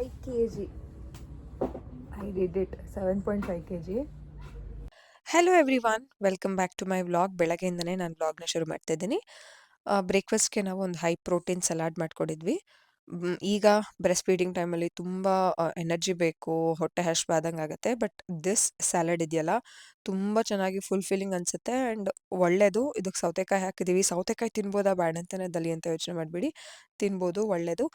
5 kg. I did it. 7.5 kg. Hello everyone, welcome back to my vlog. ಬೆಳಗ್ಗೆಯಿಂದನೇ ನಾನು ವ್ಲಾಗ್ನ ಶುರು ಮಾಡ್ತಾ ಇದ್ದೀನಿ. ಬ್ರೇಕ್ಫಾಸ್ಟ್ಗೆ ನಾವು ಒಂದು ಹೈ ಪ್ರೋಟೀನ್ ಸಲಾಡ್ ಮಾಡ್ಕೊಂಡಿದ್ವಿ. ಈಗ ಬ್ರೆಸ್ಟ್ ಫೀಡಿಂಗ್ ಟೈಮಲ್ಲಿ ತುಂಬ ಎನರ್ಜಿ ಬೇಕು, ಹೊಟ್ಟೆ ಹಶ್ವಾದಂಗೆ ಆಗುತ್ತೆ. ಬಟ್ ದಿಸ್ ಸ್ಯಾಲಡ್ ಇದೆಯಲ್ಲ, ತುಂಬ ಚೆನ್ನಾಗಿ ಫುಲ್ಫಿಲ್ಲಿಂಗ್ ಅನಿಸುತ್ತೆ ಆ್ಯಂಡ್ ಒಳ್ಳೆಯದು. ಇದಕ್ಕೆ ಸೌತೆಕಾಯಿ ಹಾಕಿದ್ದೀವಿ. ಸೌತೆಕಾಯಿ ತಿನ್ಬೋದಾ ಬೇಡ ಅಂತಲೇ ದಲಿ ಅಂತ ಯೋಚನೆ ಮಾಡಬೇಡಿ, ತಿನ್ಬೋದು, ಒಳ್ಳೆಯದು.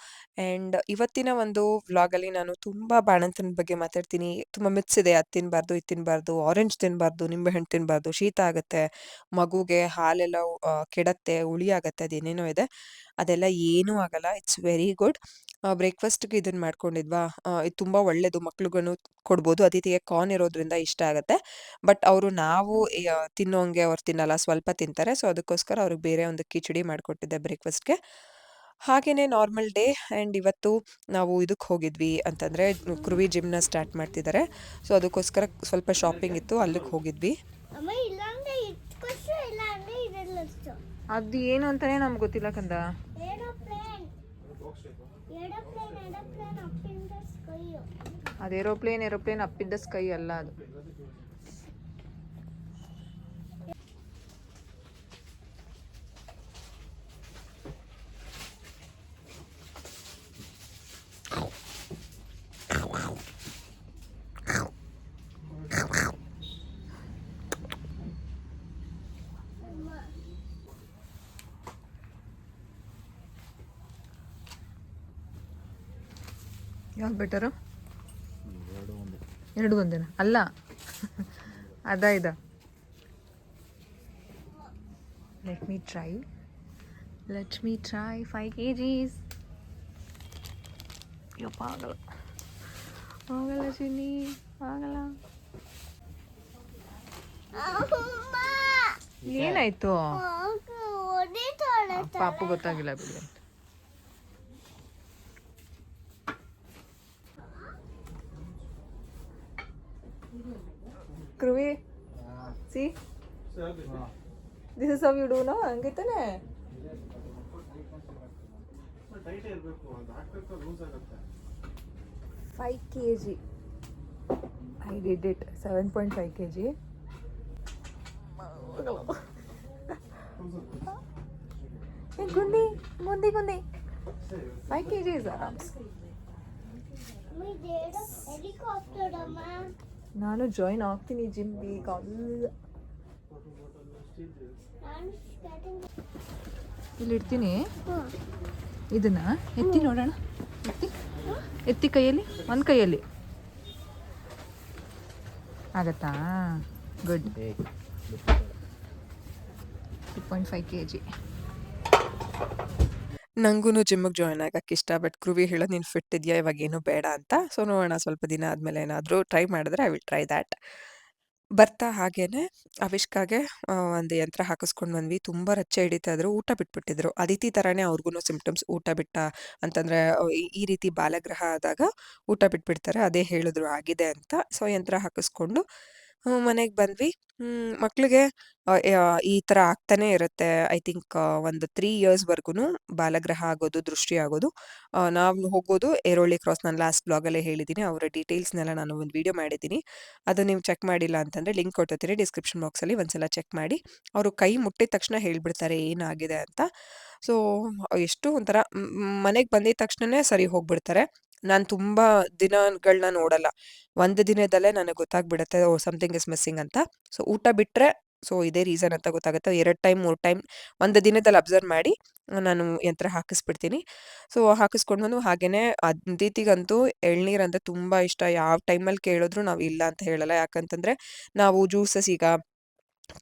ಆ್ಯಂಡ್ ಇವತ್ತಿನ ಒಂದು ವ್ಲಾಗಲ್ಲಿ ನಾನು ತುಂಬ ಬಾಣಂತನದ ಬಗ್ಗೆ ಮಾತಾಡ್ತೀನಿ. ತುಂಬ ಮಿತ್ಸ್ ಇದೆ, ಅದು ತಿನ್ನಬಾರ್ದು, ಇದು ತಿನ್ನಬಾರ್ದು, ಆರೆಂಜ್ ತಿನ್ನಬಾರ್ದು, ನಿಂಬೆಹಣ್ಣು ತಿನ್ನಬಾರ್ದು, ಶೀತ ಆಗುತ್ತೆ, ಮಗುಗೆ ಹಾಲೆಲ್ಲ ಕೆಡತ್ತೆ, ಹುಳಿ ಆಗುತ್ತೆ, ಅದೇನೇನೋ ಇದೆ. ಅದೆಲ್ಲ ಏನೂ ಆಗಲ್ಲ, ಇಟ್ಸ್ ವೆರಿ ಗುಡ್. ಬ್ರೇಕ್ಫಾಸ್ಟ್ಗೆ ಇದನ್ನು ಮಾಡ್ಕೊಂಡಿದ್ವಾ, ಇದು ತುಂಬ ಒಳ್ಳೆಯದು, ಮಕ್ಳಿಗೂ ಕೊಡ್ಬೋದು. ಅತಿಥಿಗೆ ಕಾರ್ನ್ ಇರೋದ್ರಿಂದ ಇಷ್ಟ ಆಗುತ್ತೆ. ಬಟ್ ಅವರು ನಾವು ತಿನ್ನೋಂಗೆ ಅವ್ರು ತಿನ್ನಲ್ಲ, ಸ್ವಲ್ಪ ತಿಂತಾರೆ. ಸೊ ಅದಕ್ಕೋಸ್ಕರ ಅವ್ರಿಗೆ ಬೇರೆ ಒಂದು ಕಿಚಡಿ ಮಾಡಿಕೊಟ್ಟಿದ್ದೆ ಬ್ರೇಕ್ಫಾಸ್ಟ್ಗೆ. ಹಾಗೆಯೇ ನಾರ್ಮಲ್ ಡೇ. ಆ್ಯಂಡ್ ಇವತ್ತು ನಾವು ಇದಕ್ಕೆ ಹೋಗಿದ್ವಿ ಅಂತಂದರೆ, ಕುರುವಿ ಜಿಮ್ನ ಸ್ಟಾರ್ಟ್ ಮಾಡ್ತಿದ್ದಾರೆ. ಸೊ ಅದಕ್ಕೋಸ್ಕರ ಸ್ವಲ್ಪ ಶಾಪಿಂಗ್ ಇತ್ತು, ಅಲ್ಲಿಗೆ ಹೋಗಿದ್ವಿ. ಅದು ಏನು ಅಂತಲೇ ನಮ್ಗೆ ಗೊತ್ತಿಲ್ಲ ಕಂದ. ಅದು ಏರೋಪ್ಲೇನ್ ಅಪ್ಪಿದ್ದ ಸ್ಕೈ ಅಲ್ಲ ಅದು. ಯಾವ್ದು ಬೆಟರು? ಎರಡು ಒಂದೇನ ಅಲ್ಲ, ಇದ. Let me try 5 kgs. ಯಪ್ಪ, ಆಗಲ್ಲ ಚಿನ್ನಿ, ಆಗಲ್ಲ. ಏನಾಯ್ತು? ಪಾಪು ಗೊತ್ತಾಗಿಲ್ಲ ಬಿಡಿ. Kruvi, see? This is how you do, no? ಹಂಗಿತ್ತಾನೆ. 5 kg. I did it. 7.5 kg. Gundi 5 kg is ಆರಾಮ್ಸ್. ನಾನು ಜಾಯಿನ್ ಆಗ್ತೀನಿ ಜಿಮ್ಗೆ ಈಗ. ಇಲ್ಲಿ ಇಡ್ತೀನಿ ಇದನ್ನ. ಎತ್ತಿ ನೋಡೋಣ, ಎತ್ತಿ ಕೈಯಲ್ಲಿ, ಒಂದು ಕೈಯಲ್ಲಿ ಆಗತ್ತಾ? ಗುಡ್. 2.5 kg. ನನಗೂ ಜಿಮ್ಮಿಗೆ ಜಾಯ್ನ್ ಆಗಕ್ಕೆ ಇಷ್ಟ. ಬಟ್ ಕೃವಿ ಹೇಳೋದು, ನೀನು ಫಿಟ್ ಇದೆಯಾ, ಇವಾಗ ಏನೂ ಬೇಡ ಅಂತ. ಸೊ ನೋಡೋಣ, ಸ್ವಲ್ಪ ದಿನ ಆದಮೇಲೆ ಏನಾದರೂ ಟ್ರೈ ಮಾಡಿದ್ರೆ ಐ ವಿಲ್ ಟ್ರೈ ದ್ಯಾಟ್. ಬರ್ತಾ ಹಾಗೇನೆ ಅವಿಷ್ಕಾಗೆ ಒಂದು ಯಂತ್ರ ಹಾಕಿಸ್ಕೊಂಡು ಬಂದ್ವಿ. ತುಂಬ ರಚ್ಚೆ ಹಿಡಿತಾ ಇದ್ರು, ಊಟ ಬಿಟ್ಬಿಟ್ಟಿದ್ರು. ಅದಿತಿ ಥರನೇ ಅವ್ರಿಗೂ ಸಿಂಪ್ಟಮ್ಸ್. ಊಟ ಬಿಟ್ಟ ಅಂತಂದರೆ ಈ ರೀತಿ ಬಾಲಗ್ರಹ ಆದಾಗ ಊಟ ಬಿಟ್ಬಿಡ್ತಾರೆ, ಅದೇ ಹೇಳಿದ್ರು ಆಗಿದೆ ಅಂತ. ಸೊ ಯಂತ್ರ ಹಾಕಿಸ್ಕೊಂಡು ಮನೆಗೆ ಬಂದ್ವಿ. ಮಕ್ಕಳಿಗೆ ಈ ಥರ ಆಗ್ತಾನೇ ಇರುತ್ತೆ. ಐ ಥಿಂಕ್ ಒಂದು 3 ಇಯರ್ಸ್ವರೆಗೂ ಬಾಲಗ್ರಹ ಆಗೋದು, ದೃಷ್ಟಿ ಆಗೋದು. ನಾವು ಹೋಗೋದು ಏರೋಳ್ಳಿ ಕ್ರಾಸ್. ನಾನು ಲಾಸ್ಟ್ ಬ್ಲಾಗಲ್ಲೇ ಹೇಳಿದ್ದೀನಿ, ಅವರ ಡೀಟೇಲ್ಸ್ನೆಲ್ಲ ನಾನು ಒಂದು ವಿಡಿಯೋ ಮಾಡಿದ್ದೀನಿ. ಅದು ನೀವು ಚೆಕ್ ಮಾಡಿಲ್ಲ ಅಂತಂದರೆ ಲಿಂಕ್ ಕೊಟ್ಟಿರ್ತೀನಿ ಡಿಸ್ಕ್ರಿಪ್ಷನ್ ಬಾಕ್ಸಲ್ಲಿ, ಒಂದ್ಸಲ ಚೆಕ್ ಮಾಡಿ. ಅವರು ಕೈ ಮುಟ್ಟಿದ ತಕ್ಷಣ ಹೇಳಿಬಿಡ್ತಾರೆ ಏನಾಗಿದೆ ಅಂತ. ಸೊ ಎಷ್ಟು ಒಂಥರ ಮನೆಗೆ ಬಂದಿದ ತಕ್ಷಣವೇ ಸರಿ ಹೋಗ್ಬಿಡ್ತಾರೆ. ನಾನು ತುಂಬ ದಿನಗಳನ್ನ ನೋಡಲ್ಲ, ಒಂದು ದಿನದಲ್ಲೇ ನನಗೆ ಗೊತ್ತಾಗ್ಬಿಡುತ್ತೆ ಸಮಥಿಂಗ್ ಇಸ್ ಮಿಸ್ಸಿಂಗ್ ಅಂತ. ಸೊ ಊಟ ಬಿಟ್ಟರೆ ಸೊ ಇದೇ ರೀಸನ್ ಅಂತ ಗೊತ್ತಾಗುತ್ತೆ. 2 ಟೈಮ್ 3 ಟೈಮ್ ಒಂದು ದಿನದಲ್ಲಿ ಅಬ್ಸರ್ವ್ ಮಾಡಿ ನಾನು ಯಂತ್ರ ಹಾಕಿಸ್ಬಿಡ್ತೀನಿ. ಸೊ ಹಾಕಿಸ್ಕೊಂಡು ಬಂದು ಹಾಗೆಯೇ ಅದಿತಿಗಂತೂ ಎಳ್ನೀರಂದರೆ ತುಂಬ ಇಷ್ಟ. ಯಾವ ಟೈಮಲ್ಲಿ ಕೇಳಿದ್ರು ನಾವು ಇಲ್ಲ ಅಂತ ಹೇಳಲ್ಲ. ಯಾಕಂತಂದರೆ ನಾವು ಜ್ಯೂಸಸ್, ಈಗ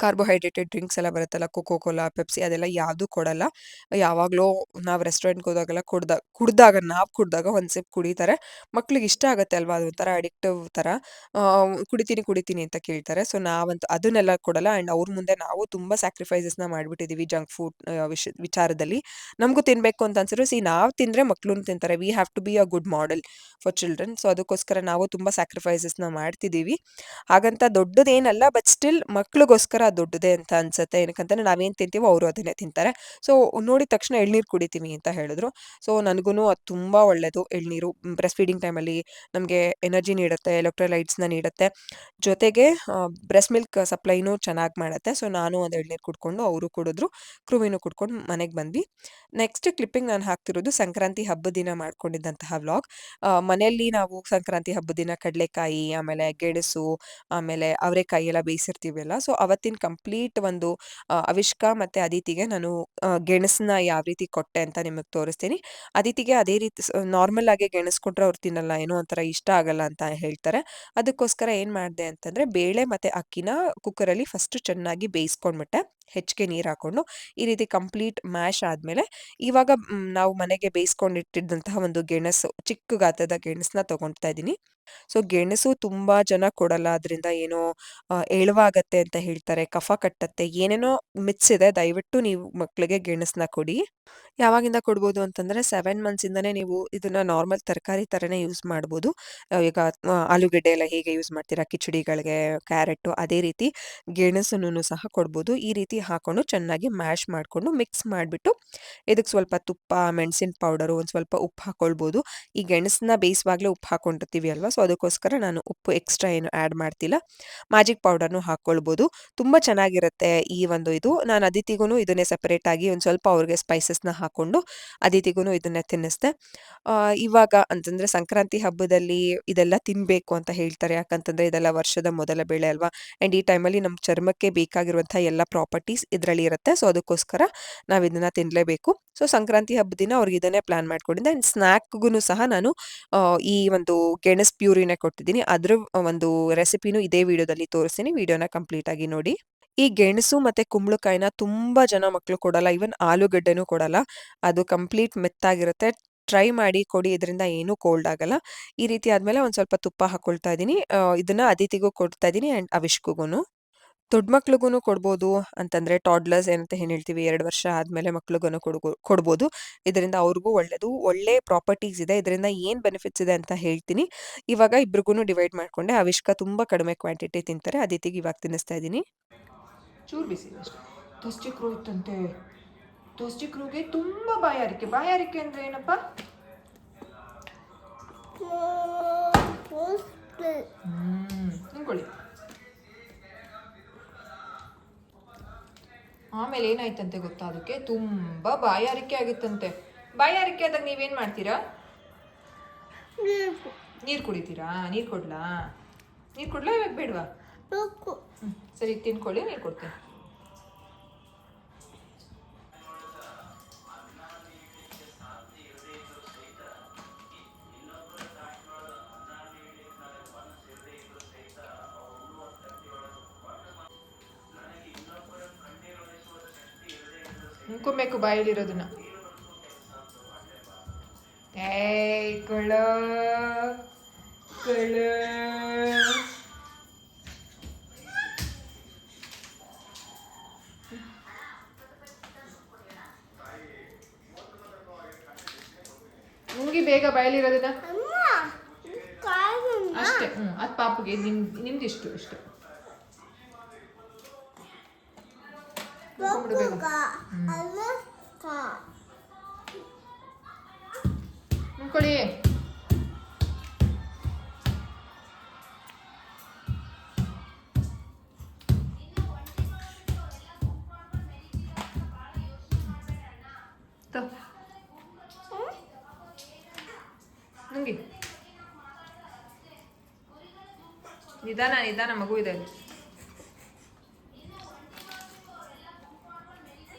ಕಾರ್ಬೋಹೈಡ್ರೇಟೆಡ್ ಡ್ರಿಂಕ್ಸ್ ಎಲ್ಲ ಬರುತ್ತಲ್ಲ, ಕೋಕೋ ಕೋಲಾ, ಪೆಪ್ಸಿ, ಅದೆಲ್ಲ ಯಾವುದೂ ಕೊಡಲ್ಲ. ಯಾವಾಗಲೋ ನಾವು ರೆಸ್ಟೋರೆಂಟ್ಗೆ ಹೋದಾಗೆಲ್ಲ ಕುಡಿದಾಗ ಒಂದು ಸಿಪ್ ಕುಡಿತಾರೆ. ಮಕ್ಳಿಗೆ ಇಷ್ಟ ಆಗುತ್ತೆ ಅಲ್ವಾ, ಅದು ಒಂಥರ ಅಡಿಕ್ಟಿವ್ ಥರ. ಕುಡಿತೀನಿ ಅಂತ ಕೇಳ್ತಾರೆ. ಸೊ ನಾವಂತೂ ಅದನ್ನೆಲ್ಲ ಕೊಡಲ್ಲ. ಆ್ಯಂಡ್ ಅವ್ರ ಮುಂದೆ ನಾವು ತುಂಬ ಸ್ಯಾಕ್ರಿಫೈಸಸ್ನ ಮಾಡಿಬಿಟ್ಟಿದ್ದೀವಿ ಜಂಕ್ ಫುಡ್ ವಿಚಾರದಲ್ಲಿ. ನಮಗೂ ತಿನ್ನಬೇಕು ಅಂತ ಅನ್ಸಿದ್ರು, ನಾವು ತಿಂದರೆ ಮಕ್ಕಳು ತಿಂತಾರೆ. We have to be a good model for children. So ಅದಕ್ಕೋಸ್ಕರ ನಾವು ತುಂಬ ಸ್ಯಾಕ್ರಿಫೈಸಸ್ನ ಮಾಡ್ತಿದ್ದೀವಿ. ಹಾಗಂತ ದೊಡ್ಡದೇನಲ್ಲ, ಬಟ್ ಸ್ಟಿಲ್ ಮಕ್ಳಿಗೋಸ್ಕರ ನಮಗೋಸ್ಕರ ಅದು ದೊಡ್ಡದೇ ಅಂತ ಅನ್ಸುತ್ತೆ. ಏನಕ್ಕಂತಂದ್ರೆ ನಾವೇನು ತಿಂತೀವೋ ಅವರು ಅದನ್ನೇ ತಿಂತಾರೆ. ಸೊ ನೋಡಿದ ತಕ್ಷಣ ಎಳ್ನೀರು ಕುಡಿತೀನಿ ಅಂತ ಹೇಳಿದ್ರು. ಸೊ ನನಗೂನು ಅದು ತುಂಬಾ ಒಳ್ಳೇದು ಎಳ್ನೀರು. ಬ್ರೆಸ್ಟ್ ಫೀಡಿಂಗ್ ಟೈಮಲ್ಲಿ ನಮಗೆ ಎನರ್ಜಿ ನೀಡುತ್ತೆ, ಎಲೆಕ್ಟ್ರೋಲೈಟ್ಸ್‌ನ ನೀಡುತ್ತೆ. ಜೊತೆಗೆ ಬ್ರೆಸ್ಟ್ ಮಿಲ್ಕ್ ಸಪ್ಲೈನೂ ಚೆನ್ನಾಗಿ ಮಾಡುತ್ತೆ. ಸೊ ನಾನು ಒಂದು ಎಳ್ನೀರು ಕುಡ್ಕೊಂಡು, ಅವರು ಕುಡಿದ್ರು, ಕೃವಿನೂ ಕುಡ್ಕೊಂಡು ಮನೆಗೆ ಬಂದ್ವಿ. ನೆಕ್ಸ್ಟ್ ಕ್ಲಿಪ್ಪಿಂಗ್ ನಾನು ಹಾಕ್ತಿರೋದು ಸಂಕ್ರಾಂತಿ ಹಬ್ಬದ ದಿನ ಮಾಡ್ಕೊಂಡಿದ್ದಂತಹ ವ್ಲಾಗ್. ಮನೆಯಲ್ಲಿ ನಾವು ಸಂಕ್ರಾಂತಿ ಹಬ್ಬದ ದಿನ ಕಡಲೆಕಾಯಿ, ಆಮೇಲೆ ಗೆಣಸು, ಆಮೇಲೆ ಅವರೆಕಾಯಿ ಎಲ್ಲ ಬೇಯಿಸಿರ್ತೀವಲ್ಲ, ಸೊ ಅವತ್ತಿನ ಕಂಪ್ಲೀಟ್ ಒಂದು ಅವಿಷ್ಕಾ ಮತ್ತೆ ಅದಿತಿಗೆ ನಾನು ಗೆಣಸನ್ನ ಯಾವ ರೀತಿ ಕೊಟ್ಟೆ ಅಂತ ನಿಮಗೆ ತೋರಿಸ್ತೀನಿ. ಅದಿತಿಗೆ ಅದೇ ರೀತಿ ನಾರ್ಮಲ್ ಆಗಿ ಗೆಣಸು ಕೊಟ್ರೆ ಅವ್ರು ತಿನ್ನಲ್ಲ, ಏನೋ ಒಂಥರ ಇಷ್ಟ ಆಗಲ್ಲ ಅಂತ ಹೇಳ್ತಾರೆ. ಅದಕ್ಕೋಸ್ಕರ ಏನು ಮಾಡಿದೆ ಅಂತಂದ್ರೆ ಬೇಳೆ ಮತ್ತೆ ಅಕ್ಕಿನ ಕುಕ್ಕರಲ್ಲಿ ಫಸ್ಟ್ ಚೆನ್ನಾಗಿ ಬೇಯಿಸ್ಕೊಂಡ್ಬಿಟ್ಟೆ, ಹೆಚ್ಚಿಗೆ ನೀರು ಹಾಕೊಂಡು. ಈ ರೀತಿ ಕಂಪ್ಲೀಟ್ ಮ್ಯಾಶ್ ಆದ್ಮೇಲೆ ಇವಾಗ ನಾವು ಮನೆಗೆ ಬೇಯಿಸ್ಕೊಂಡಿಟ್ಟಿದ್ದಂತಹ ಒಂದು ಗೆಣಸು, ಚಿಕ್ಕ ಗಾತ್ರದ ಗೆಣಸನ್ನ ತಗೊಳ್ತಾ ಇದ್ದೀನಿ. ಸೊ ಗೆಣಸು ತುಂಬಾ ಜನ ಕೊಡಲ್ಲ, ಅದರಿಂದ ಏನೋ ಎಳವಾಗತ್ತೆ ಅಂತ ಹೇಳ್ತಾರೆ, ಕಫ ಕಟ್ಟತ್ತೆ, ಏನೇನೋ ಮಿತ್ಸ್ ಇದೆ. ದಯವಿಟ್ಟು ನೀವು ಮಕ್ಕಳಿಗೆ ಗೆಣಸನ್ನ ಕೊಡಿ. ಯಾವಾಗಿಂದ ಕೊಡ್ಬೋದು ಅಂತಂದ್ರೆ 7 ಮಂತ್ಸಿಂದಾನೇ ನೀವು ಇದನ್ನ ನಾರ್ಮಲ್ ತರಕಾರಿ ಥರನೇ ಯೂಸ್ ಮಾಡ್ಬೋದು. ಈಗ ಆಲೂಗಡ್ಡೆ ಎಲ್ಲ ಹೇಗೆ ಯೂಸ್ ಮಾಡ್ತೀರಾ ಕಿಚಡಿಗಳಿಗೆ, ಕ್ಯಾರೆಟು, ಅದೇ ರೀತಿ ಗೆಣಸನ್ನೂ ಸಹ ಕೊಡ್ಬೋದು. ಈ ರೀತಿ ಹಾಕೊಂಡು ಚೆನ್ನಾಗಿ ಮ್ಯಾಶ್ ಮಾಡಿಕೊಂಡು ಮಿಕ್ಸ್ ಮಾಡಿಬಿಟ್ಟು ಇದಕ್ಕೆ ಸ್ವಲ್ಪ ತುಪ್ಪ, ಮೆಣಸಿನ ಪೌಡರು, ಒಂದು ಸ್ವಲ್ಪ ಉಪ್ಪು ಹಾಕ್ಕೊಳ್ಬೋದು. ಈ ಗೆಣಸನ್ನ ಬೇಯಿಸುವಾಗಲೇ ಉಪ್ಪು ಹಾಕ್ಕೊಂಡಿರ್ತೀವಿ ಅಲ್ವಾ, ಸೊ ಅದಕ್ಕೋಸ್ಕರ ನಾನು ಉಪ್ಪು ಎಕ್ಸ್ಟ್ರಾ ಏನು ಆ್ಯಡ್ ಮಾಡ್ತಿಲ್ಲ. ಮ್ಯಾಜಿಕ್ ಪೌಡರ್‌ನು ಹಾಕ್ಕೊಳ್ಬೋದು. ತುಂಬ ಚೆನ್ನಾಗಿರುತ್ತೆ ಈ ಒಂದು ಇದು. ನಾನು ಅದಿತಿಗೂ ಇದನ್ನೇ ಸೆಪರೇಟಾಗಿ ಒಂದು ಸ್ವಲ್ಪ ಅವ್ರಿಗೆ ಸ್ಪೈಸಸ್‌ನ ಹಾಕ್ಕೊಂಡು ಅದಿತಿಗೂ ಇದನ್ನೇ ತಿನ್ನಿಸ್ದೆ. ಇವಾಗ ಅಂತಂದ್ರೆ ಸಂಕ್ರಾಂತಿ ಹಬ್ಬದಲ್ಲಿ ಇದೆಲ್ಲ ತಿನ್ನಬೇಕು ಅಂತ ಹೇಳ್ತಾರೆ. ಯಾಕಂತಂದ್ರೆ ಇದೆಲ್ಲ ವರ್ಷದ ಮೊದಲ ಬೆಳೆ ಅಲ್ವಾ, ಆ್ಯಂಡ್ ಈ ಟೈಮಲ್ಲಿ ನಮ್ಮ ಚರ್ಮಕ್ಕೆ ಬೇಕಾಗಿರುವಂಥ ಎಲ್ಲ ಪ್ರಾಪರ್ಟೀಸ್ ಇದರಲ್ಲಿ ಇರುತ್ತೆ. ಸೊ ಅದಕ್ಕೋಸ್ಕರ ನಾವು ಇದನ್ನ ತಿನ್ನಲೇಬೇಕು. ಸೊ ಸಂಕ್ರಾಂತಿ ಹಬ್ಬದ ದಿನ ಅವ್ರಿಗೆ ಇದನ್ನೇ ಪ್ಲಾನ್ ಮಾಡ್ಕೊಂಡಿದ್ದೆ. ಆ್ಯಂಡ್ ಸ್ನ್ಯಾಕ್‌ಗೂ ಸಹ ನಾನು ಈ ಒಂದು ಗೆಣಸು ಪ್ಯೂರಿನೇ ಕೊಟ್ಟಿದ್ದೀನಿ. ಅದ್ರ ಒಂದು ರೆಸಿಪಿನೂ ಇದೇ ವಿಡಿಯೋದಲ್ಲಿ ತೋರಿಸ್ತೀನಿ. ವಿಡಿಯೋನ ಕಂಪ್ಲೀಟ್ ಆಗಿ ನೋಡಿ. ಈ ಗೆಣಸು ಮತ್ತೆ ಕುಂಬಳಕಾಯಿನ ತುಂಬಾ ಜನ ಮಕ್ಕಳು ಕೊಡಲ್ಲ. ಈವನ್ ಆಲೂಗಡ್ಡೆನೂ ಕೊಡಲ್ಲ. ಅದು ಕಂಪ್ಲೀಟ್ ಮೆತ್ತಾಗಿರುತ್ತೆ. ಟ್ರೈ ಮಾಡಿ ಕೊಡಿ. ಇದರಿಂದ ಏನೂ ಕೋಲ್ಡ್ ಆಗಲ್ಲ. ಈ ರೀತಿ ಆದ್ಮೇಲೆ ಒಂದು ಸ್ವಲ್ಪ ತುಪ್ಪ ಹಾಕ್ಕೊಳ್ತಾ ಇದ್ದೀನಿ. ಇದನ್ನ ಅದಿತಿಗೂ ಕೊಡ್ತಾ ಇದ್ದೀನಿ ಆ್ಯಂಡ್ ಅವಿಷ್ಕುಗೂನು. ದೊಡ್ಡ ಮಕ್ಳಿಗೂನು ಕೊಡ್ಬೋದು. ಅಂತಂದ್ರೆ ಟಾಡ್ಲರ್ಸ್ ಏನಂತ ಏನ್ ಹೇಳ್ತೀವಿ, 2 ವರ್ಷ ಆದ್ಮೇಲೆ ಮಕ್ಳಿಗೂನು ಕೊಡ್ಬೋದು. ಇದರಿಂದ ಅವ್ರಿಗೂ ಒಳ್ಳೇದು. ಒಳ್ಳೆ ಪ್ರಾಪರ್ಟೀಸ್ ಇದೆ. ಇದರಿಂದ ಏನ್ ಬೆನಿಫಿಟ್ಸ್ ಇದೆ ಅಂತ ಹೇಳ್ತೀನಿ. ಇವಾಗ ಇಬ್ರಿಗೂನು ಡಿವೈಡ್ ಮಾಡ್ಕೊಂಡೆ. ಅವಿಷ್ಕಾ ತುಂಬಾ ಕಡಿಮೆ ಕ್ವಾಂಟಿಟಿ ತಿಂತಾರೆ. ಅದಿತಿಗೆ ಇವಾಗ ತಿನ್ನಿಸ್ತಾ ಇದ್ದೀನಿ. ಚೂರು ಬಿಸಿ ಅಷ್ಟೇ. ತೊಸ್ಟಿಕ್ರು ಇತ್ತಂತೆ. ತೊಸ್ಟಿಕ್ರುಗೆ ತುಂಬ ಬಾಯಾರಿಕೆ. ಬಾಯಾರಿಕೆ ಅಂದ್ರೆ ಏನಪ್ಪ? ಅನ್ಕೊಳ್ಳಿ. ಆಮೇಲೆ ಏನಾಯ್ತಂತೆ ಗೊತ್ತಾ, ಅದಕ್ಕೆ ತುಂಬ ಬಾಯಾರಿಕೆ ಆಗಿತ್ತಂತೆ. ಬಾಯಾರಿಕೆ ಆದಾಗ ನೀವೇನು ಮಾಡ್ತೀರಾ? ನೀರು ಕುಡಿತೀರಾ? ನೀರು ಕೊಡ್ಲಾ? ನೀರು ಕೊಡ್ಲಾ ಇವಾಗ ಬೇಡವಾ? ಸರಿ ತಿನ್ಕೊಳ್ಳಿ, ನೀರು ಕೊಡ್ತೀನಿ. ನುಂಕೊಬೇಕು ಬಾಯಲ್ಲಿರೋದನ್ನ. ಏಯ್ ಕೊಳೋ ಕೊಳೋ. ನುಂಗಿ ಬೇಗ ಬಾಯಲ್ಲಿರೋದನ್ನ ಅಷ್ಟೇ. ಅದು ಪಾಪುಗೆ ನಿಮ್ದಿಷ್ಟು ಇಷ್ಟು ನುಂಕೊಂಡ್ಬಿಡು ಬೇಗ. ನುಂಕೊಳ್ಳಿ. ನುಂಗಿ. ನಿಧಾನ ನಿಧಾನ, ಮಗು ಇದೆ.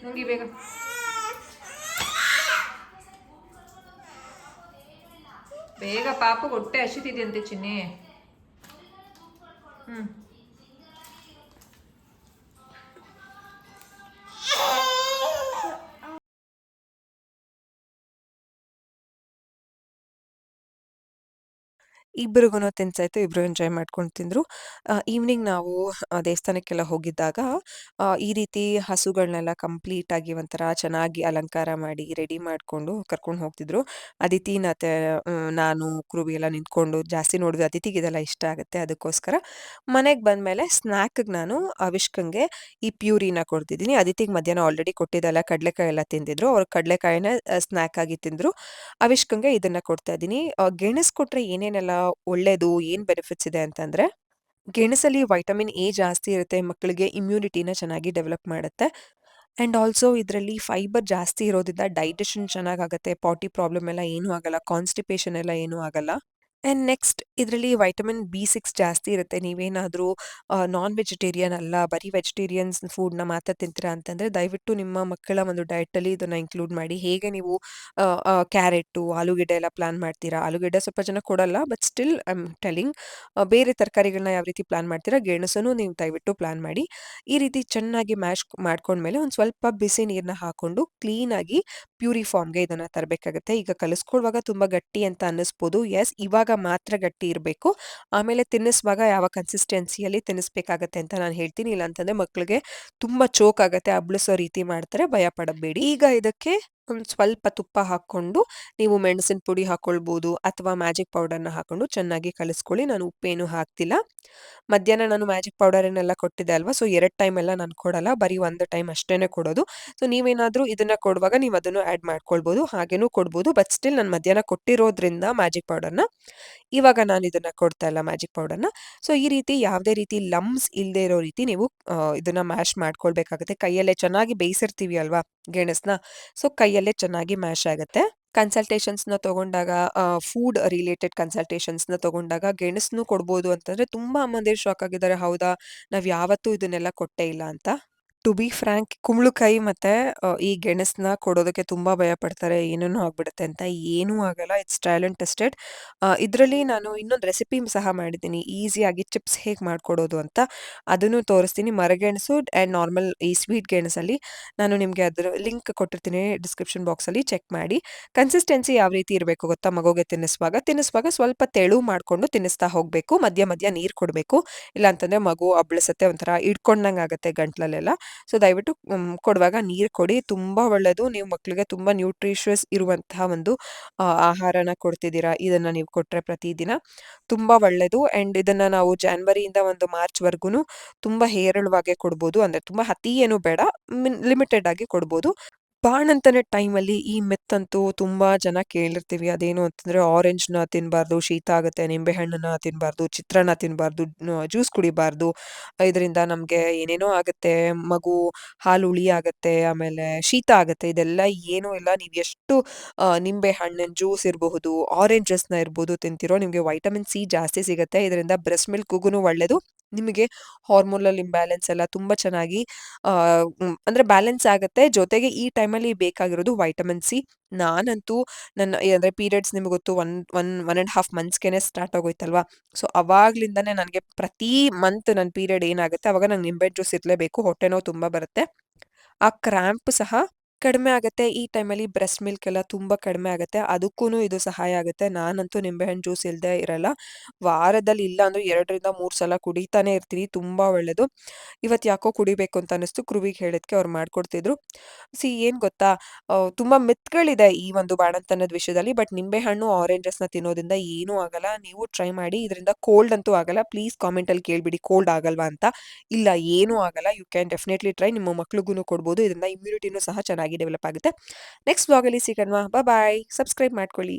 ನುಂಗಿ ಬೇಗ. ಬೇಗ, ಪಾಪು ಹೊಟ್ಟೆ ಹಸಿತಿದೆಯಂತೆ ಚಿನ್ನಿ. ಇಬ್ರಿಗೂನು ತಿನ್ಸಾಯ್ತು. ಇಬ್ರು ಎಂಜಾಯ್ ಮಾಡ್ಕೊಂಡು ತಿಂದ್ರು. ಈವ್ನಿಂಗ್ ನಾವು ದೇವಸ್ಥಾನಕ್ಕೆಲ್ಲ ಹೋಗಿದ್ದಾಗ ಈ ರೀತಿ ಹಸುಗಳನ್ನೆಲ್ಲ ಕಂಪ್ಲೀಟಾಗಿ ಒಂಥರ ಚೆನ್ನಾಗಿ ಅಲಂಕಾರ ಮಾಡಿ, ರೆಡಿ ಮಾಡ್ಕೊಂಡು ಕರ್ಕೊಂಡು ಹೋಗ್ತಿದ್ರು. ಅದಿತಿ ಮತ್ತೆ ನಾನು, ಕ್ರೂವಿ ಎಲ್ಲ ನಿಂತ್ಕೊಂಡು ಜಾಸ್ತಿ ನೋಡಿದ್ವಿ. ಅದಿತಿಗೆ ಇದೆಲ್ಲ ಇಷ್ಟ ಆಗುತ್ತೆ. ಅದಕ್ಕೋಸ್ಕರ ಮನೆಗೆ ಬಂದ್ಮೇಲೆ ಸ್ನ್ಯಾಕ್‌ಗೆ ನಾನು ಅವಿಷ್ಕಂಗೆ ಈ ಪ್ಯೂರಿನ ಕೊಡ್ತಿದ್ದೀನಿ. ಅದಿತಿಗೆ ಮಧ್ಯಾಹ್ನ ಆಲ್ರೆಡಿ ಕೊಟ್ಟಿದ್ದೆಲ್ಲ ಕಡಲೆಕಾಯಿ ಎಲ್ಲ ತಿಂದಿದ್ರು. ಅವ್ರು ಕಡಲೆಕಾಯಿನ ಸ್ನ್ಯಾಕ್ ಆಗಿ ತಿಂದ್ರು. ಅವಿಷ್ಕಂಗೆ ಇದನ್ನ ಕೊಡ್ತಾ ಇದ್ದೀನಿ. ಗೆಣಸು ಕೊಟ್ರೆ ಏನೇನೆಲ್ಲ ಒಳ್ಳೇದು, ಏನ್ ಬೆನಿಫಿಟ್ಸ್ ಇದೆ ಅಂತಂದ್ರೆ, ಗೆಣಸಲ್ಲಿ ವೈಟಮಿನ್ ಎ ಜಾಸ್ತಿ ಇರುತ್ತೆ. ಮಕ್ಕಳಿಗೆ ಇಮ್ಯುನಿಟಿನ ಚೆನ್ನಾಗಿ ಡೆವಲಪ್ ಮಾಡುತ್ತೆ. ಅಂಡ್ ಆಲ್ಸೋ ಇದರಲ್ಲಿ ಫೈಬರ್ ಜಾಸ್ತಿ ಇರೋದ್ರಿಂದ ಡೈಜೆಷನ್ ಚೆನ್ನಾಗಾಗತ್ತೆ. ಪಾಟಿ ಪ್ರಾಬ್ಲಮ್ ಎಲ್ಲ ಏನೂ ಆಗಲ್ಲ. ಕಾನ್‌ಸ್ಟಿಪೇಷನ್ ಎಲ್ಲ ಏನೂ ಆಗಲ್ಲ. ಆಂಡ್ ನೆಕ್ಸ್ಟ್ ಇದರಲ್ಲಿ ವೈಟಮಿನ್ ಬಿ6 ಜಾಸ್ತಿ ಇರುತ್ತೆ. ನೀವೇನಾದ್ರೂ ನಾನ್ ವೆಜಿಟೇರಿಯನ್ ಅಲ್ಲ, ಬರೀ ವೆಜಿಟೇರಿಯನ್ಸ್ ಫುಡ್‌ನ ಮಾತ್ರ ತಿಂತೀರಾ ಅಂತಂದ್ರೆ, ದಯವಿಟ್ಟು ನಿಮ್ಮ ಮಕ್ಕಳ ಒಂದು ಡಯಟಲ್ಲಿ ಇದನ್ನ ಇನ್ಕ್ಲೂಡ್ ಮಾಡಿ. ಹೇಗೆ ನೀವು ಕ್ಯಾರೆಟು, ಆಲೂಗೆಡ್ಡೆ ಎಲ್ಲ ಪ್ಲಾನ್ ಮಾಡ್ತೀರಾ, ಆಲೂಗೆಡ್ಡೆ ಸ್ವಲ್ಪ ಜನ ಕೊಡಲ್ಲ, but still I am telling ಬೇರೆ ತರಕಾರಿಗಳನ್ನ ಯಾವ ರೀತಿ ಪ್ಲಾನ್ ಮಾಡ್ತೀರಾ, ಗೆಣಸನ್ನು ನೀವು ದಯವಿಟ್ಟು ಪ್ಲಾನ್ ಮಾಡಿ. ಈ ರೀತಿ ಚೆನ್ನಾಗಿ ಮ್ಯಾಶ್ ಮಾಡ್ಕೊಂಡ್ಮೇಲೆ ಒಂದು ಸ್ವಲ್ಪ ಬಿಸಿ ನೀರನ್ನ ಹಾಕೊಂಡು ಕ್ಲೀನಾಗಿ ಪ್ಯೂರಿ ಫಾರ್ಮ್‌ಗೆ ಇದನ್ನ ತರಬೇಕಾಗುತ್ತೆ. ಈಗ ಕಲಿಸ್ಕೊಳ್ಳುವಾಗ ತುಂಬಾ ಗಟ್ಟಿ ಅಂತ ಅನ್ನಿಸ್ಬೋದು. ಯೆಸ್, ಇವಾಗ ಮಾತ್ರ ಗಟ್ಟಿ ಇರಬೇಕು. ಆಮೇಲೆ ತಿನ್ನಿಸುವಾಗ ಯಾವ ಕನ್ಸಿಸ್ಟೆನ್ಸಿಯಲ್ಲಿ ತಿನ್ನಿಸ್ಬೇಕಾಗತ್ತೆ ಅಂತ ನಾನು ಹೇಳ್ತೀನಿ. ಇಲ್ಲಾಂತಂದ್ರೆ ಮಕ್ಕಳಿಗೆ ತುಂಬಾ ಚೋಕ್ ಆಗತ್ತೆ, ಅಬ್ಳಿಸೋ ರೀತಿ ಮಾಡ್ತಾರೆ. ಭಯ ಪಡಬೇಡಿ. ಈಗ ಇದಕ್ಕೆ ಒಂದು ಸ್ವಲ್ಪ ತುಪ್ಪ ಹಾಕ್ಕೊಂಡು ನೀವು ಮೆಣಸಿನ ಪುಡಿ ಹಾಕೊಳ್ಬೋದು ಅಥವಾ ಮ್ಯಾಜಿಕ್ ಪೌಡರ್‌ನ ಹಾಕೊಂಡು ಚೆನ್ನಾಗಿ ಕಲಿಸ್ಕೊಳ್ಳಿ. ನಾನು ಉಪ್ಪೇನು ಹಾಕ್ತಿಲ್ಲ. ಮಧ್ಯಾಹ್ನ ನಾನು ಮ್ಯಾಜಿಕ್ ಪೌಡರನ್ನೆಲ್ಲ ಕೊಟ್ಟಿದ್ದೆ ಅಲ್ವಾ? ಸೊ 2 ಟೈಮ್ ಎಲ್ಲ ನಾನು ಕೊಡಲ್ಲ. ಬರೀ 1 ಟೈಮ್ ಅಷ್ಟೇನೆ ಕೊಡೋದು. ಸೊ ನೀವೇನಾದ್ರೂ ಇದನ್ನ ಕೊಡುವಾಗ ನೀವು ಅದನ್ನು ಆಡ್ ಮಾಡ್ಕೊಳ್ಬೋದು. ಹಾಗೇನೂ ಕೊಡ್ಬೋದು. ಬಟ್ ಸ್ಟಿಲ್ ನಾನು ಮಧ್ಯಾಹ್ನ ಕೊಟ್ಟಿರೋದ್ರಿಂದ ಮ್ಯಾಜಿಕ್ ಪೌಡರ್‌ನ, ಇವಾಗ ನಾನು ಇದನ್ನ ಕೊಡ್ತಾ ಇಲ್ಲ ಮ್ಯಾಜಿಕ್ ಪೌಡರ್‌ನ. ಸೊ ಈ ರೀತಿ ಯಾವುದೇ ರೀತಿ ಲಂಪ್ಸ್ ಇಲ್ದೇ ಇರೋ ರೀತಿ ನೀವು ಇದನ್ನ ಮ್ಯಾಶ್ ಮಾಡ್ಕೊಳ್ಬೇಕಾಗುತ್ತೆ. ಕೈಯಲ್ಲೇ ಚೆನ್ನಾಗಿ ಬೇಯಿಸಿರ್ತೀವಿ ಅಲ್ವಾ ಗೆಣಸ್ನ, ಸೊ ಕೈಯಲ್ಲೇ ಚೆನ್ನಾಗಿ ಮ್ಯಾಶ್ ಆಗತ್ತೆ. ಕನ್ಸಲ್ಟೇಷನ್ಸ್‌ನ ತಗೊಂಡಾಗ ಫುಡ್ ರಿಲೇಟೆಡ್ ಕನ್ಸಲ್ಟೇಷನ್ಸ್‌ನ ತಗೊಂಡಾಗ ಗೆಣಸನ್ನು ಕೊಡ್ಬೋದು ಅಂತಂದ್ರೆ ತುಂಬಾ ಅಮ್ಮಂದಿರು ಶಾಕ್ ಆಗಿದ್ದಾರೆ. ಹೌದಾ! ನಾವ್ ಯಾವತ್ತೂ ಇದನ್ನೆಲ್ಲ ಕೊಟ್ಟೇ ಇಲ್ಲ ಅಂತ. ಟು ಬಿ ಫ್ರಾಂಕ್ ಕುಂಬಳಕಾಯಿ ಮತ್ತೆ ಈ ಗೆಣಸನ್ನ ಕೊಡೋದಕ್ಕೆ ತುಂಬಾ ಭಯ ಪಡ್ತಾರೆ. ಏನೇನೋ ಆಗ್ಬಿಡುತ್ತೆ ಅಂತ. ಏನೂ ಆಗಲ್ಲ. It's trial and tested. ಇದರಲ್ಲಿ ನಾನು ಇನ್ನೊಂದು ರೆಸಿಪಿ ಸಹ ಮಾಡಿದ್ದೀನಿ. ಈಸಿಯಾಗಿ ಚಿಪ್ಸ್ ಹೇಗೆ ಮಾಡ್ಕೊಡೋದು ಅಂತ. ಅದನ್ನು ತೋರಿಸ್ತೀನಿ. ಮರಗೆಣಸು ಆಂಡ್ ನಾರ್ಮಲ್ ಈ ಸ್ವೀಟ್ ಗೆಣಸಲ್ಲಿ ನಾನು ನಿಮ್ಗೆ ಅದರ ಲಿಂಕ್ ಕೊಟ್ಟಿರ್ತೀನಿ ಡಿಸ್ಕ್ರಿಪ್ಷನ್ ಬಾಕ್ಸಲ್ಲಿ, ಚೆಕ್ ಮಾಡಿ. ಕನ್ಸಿಸ್ಟೆನ್ಸಿ ಯಾವ ರೀತಿ ಇರಬೇಕು ಗೊತ್ತಾ? ಮಗುಗೆ ತಿನ್ನಿಸುವಾಗ ಸ್ವಲ್ಪ ತೆಳು ಮಾಡ್ಕೊಂಡು ತಿನ್ನಿಸ್ತಾ ಹೋಗ್ಬೇಕು. ಮಧ್ಯ ಮಧ್ಯ ನೀರು ಕೊಡಬೇಕು. ಇಲ್ಲ ಅಂತಂದ್ರೆ ಮಗು ಅಬ್ಳಿಸತ್ತೆ, ಒಂಥರ ಹಿಡ್ಕೊಂಡಂಗೆ ಆಗುತ್ತೆ ಗಂಟ್ಲಲ್ಲೆಲ್ಲ. ಸೊ ದಯವಿಟ್ಟು ಕೊಡುವಾಗ ನೀರು ಕೊಡಿ. ತುಂಬಾ ಒಳ್ಳೆಯದು. ನೀವು ಮಕ್ಕಳಿಗೆ ತುಂಬಾ ನ್ಯೂಟ್ರಿಷಿಯಸ್ ಇರುವಂತಹ ಒಂದು ಆಹಾರನ ಕೊಡ್ತಿದ್ದೀರಾ. ಇದನ್ನ ನೀವು ಕೊಟ್ರೆ ಪ್ರತಿದಿನ ತುಂಬಾ ಒಳ್ಳೆಯದು. ಅಂಡ್ ಇದನ್ನ ನಾವು ಜಾನ್ವರಿಯಿಂದ ಒಂದು ಮಾರ್ಚ್‌ವರೆಗೂನು ತುಂಬಾ ಹೇರಳವಾಗೆ ಕೊಡ್ಬೋದು. ಅಂದ್ರೆ ತುಂಬಾ ಅತಿ ಏನು ಬೇಡ, ಲಿಮಿಟೆಡ್ ಆಗಿ ಕೊಡ್ಬೋದು. ಬಾಣಂತನ ಟೈಮಲ್ಲಿ ಈ ಮಿತ್ ಅಂತೂ ತುಂಬಾ ಜನ ಕೇಳಿರ್ತೀವಿ. ಅದೇನು ಅಂತಂದ್ರೆ ಆರೆಂಜ್‌ನ ತಿನ್ಬಾರ್ದು, ಶೀತ ಆಗುತ್ತೆ, ನಿಂಬೆಹಣ್ಣನ್ನ ತಿನ್ಬಾರ್ದು, ಚಿತ್ರಾನ್ನ ತಿನ್ಬಾರ್ದು, ಜ್ಯೂಸ್ ಕುಡಿಬಾರ್ದು. ಇದರಿಂದ ನಮ್ಗೆ ಏನೇನೋ ಆಗುತ್ತೆ, ಮಗು ಹಾಲು ಹುಳಿ ಆಗತ್ತೆ, ಆಮೇಲೆ ಶೀತ ಆಗತ್ತೆ. ಇದೆಲ್ಲ ಏನೂ ಇಲ್ಲ. ನೀವು ಎಷ್ಟು ನಿಂಬೆ ಹಣ್ಣಿನ ಜ್ಯೂಸ್ ಇರಬಹುದು, ಆರೆಂಜ್ ಜ್ಯೂಸ್‌ನ ಇರ್ಬೋದು ತಿಂತಿರೋ, ನಿಮ್ಗೆ ವೈಟಮಿನ್ ಸಿ ಜಾಸ್ತಿ ಸಿಗತ್ತೆ. ಇದರಿಂದ ಬ್ರೆಸ್ಟ್ ಮಿಲ್ಕ್‌ಗೂನು ಒಳ್ಳೇದು. ನಿಮಗೆ ಹಾರ್ಮೋನಲ್ ಇಂಬ್ಯಾಲೆನ್ಸ್ ಎಲ್ಲ ತುಂಬಾ ಚೆನ್ನಾಗಿ ಅಂದ್ರೆ ಬ್ಯಾಲೆನ್ಸ್ ಆಗತ್ತೆ. ಜೊತೆಗೆ ಈ ಟೈಮಲ್ಲಿ ಬೇಕಾಗಿರೋದು ವೈಟಮಿನ್ ಸಿ. ನಾನಂತೂ ಅಂದ್ರೆ ಪೀರಿಯಡ್ಸ್ ನಿಮ್ಗೆ ಗೊತ್ತು, 1 ಮಂತ್ಸ್‌ಗೆನೆ ಸ್ಟಾರ್ಟ್ ಆಗೋಯ್ತಲ್ವಾ? ಸೊ ಅವಾಗ್ಲಿಂದಾನೇ ನನಗೆ ಪ್ರತಿ ಮಂತ್ ನನ್ನ ಪೀರಿಯಡ್ ಏನಾಗುತ್ತೆ ಅವಾಗ ನಂಗೆ ನಿಂಬೆ ಜ್ಯೂಸ್ ಇರ್ಲೇಬೇಕು. ಹೊಟ್ಟೆ ನೋವು ತುಂಬಾ ಬರುತ್ತೆ. ಆ ಕ್ರಾಂಪ್ ಸಹ ಕಡಿಮೆ ಆಗತ್ತೆ. ಈ ಟೈಮಲ್ಲಿ ಬ್ರೆಸ್ಟ್ ಮಿಲ್ಕ್ ಎಲ್ಲ ತುಂಬಾ ಕಡಿಮೆ ಆಗತ್ತೆ. ಅದಕ್ಕೂನು ಇದು ಸಹಾಯ ಆಗುತ್ತೆ. ನಾನಂತೂ ನಿಂಬೆಹಣ್ಣು ಜ್ಯೂಸ್ ಇಲ್ದೇ ಇರಲ್ಲ. ವಾರದಲ್ಲಿ ಇಲ್ಲ ಅಂದ್ರೂ 2ರಿಂದ 3 ಸಲ ಕುಡಿತಾನೆ ಇರ್ತೀನಿ. ತುಂಬಾ ಒಳ್ಳೇದು. ಇವತ್ತು ಯಾಕೋ ಕುಡಿಬೇಕು ಅಂತ ಅನಿಸ್ತು. ಕ್ರುವಿಗೆ ಹೇಳಿದ್ಕೆ ಅವ್ರು ಮಾಡ್ಕೊಡ್ತಿದ್ರು. ಏನ್ ಗೊತ್ತಾ? ತುಂಬಾ ಮಿತ್‌ಗಳಿದೆ ಈ ಒಂದು ಬಾಣಂತನದ ವಿಷಯದಲ್ಲಿ. ಬಟ್ ನಿಂಬೆಹಣ್ಣು, ಆರೆಂಜಸ್‌ನ ತಿನ್ನೋದ್ರಿಂದ ಏನೂ ಆಗಲ್ಲ. ನೀವು ಟ್ರೈ ಮಾಡಿ. ಇದರಿಂದ ಕೋಲ್ಡ್ ಅಂತೂ ಆಗಲ್ಲ. ಪ್ಲೀಸ್ ಕಾಮೆಂಟಲ್ಲಿ ಕೇಳ್ಬಿಡಿ ಕೋಲ್ಡ್ ಆಗಲ್ವಾ ಅಂತ. ಇಲ್ಲ, ಏನೂ ಆಗಲ್ಲ. You can definitely try. ನಿಮ್ಮ ಮಕ್ಳಿಗೂನು ಕೊಡ್ಬೋದು. ಇದರಿಂದ ಇಮ್ಯುನಿಟಿನೂ ಸಹ ಚೆನ್ನಾಗಿ ಡೆವಲಪ್ ಆಗುತ್ತೆ. ನೆಕ್ಸ್ಟ್ ವ್ಲಾಗಲ್ಲಿ ಸಿಗೋಣ. ಬಾಯ್. ಸಬ್ಸ್ಕ್ರೈಬ್ ಮಾಡ್ಕೊಳ್ಳಿ.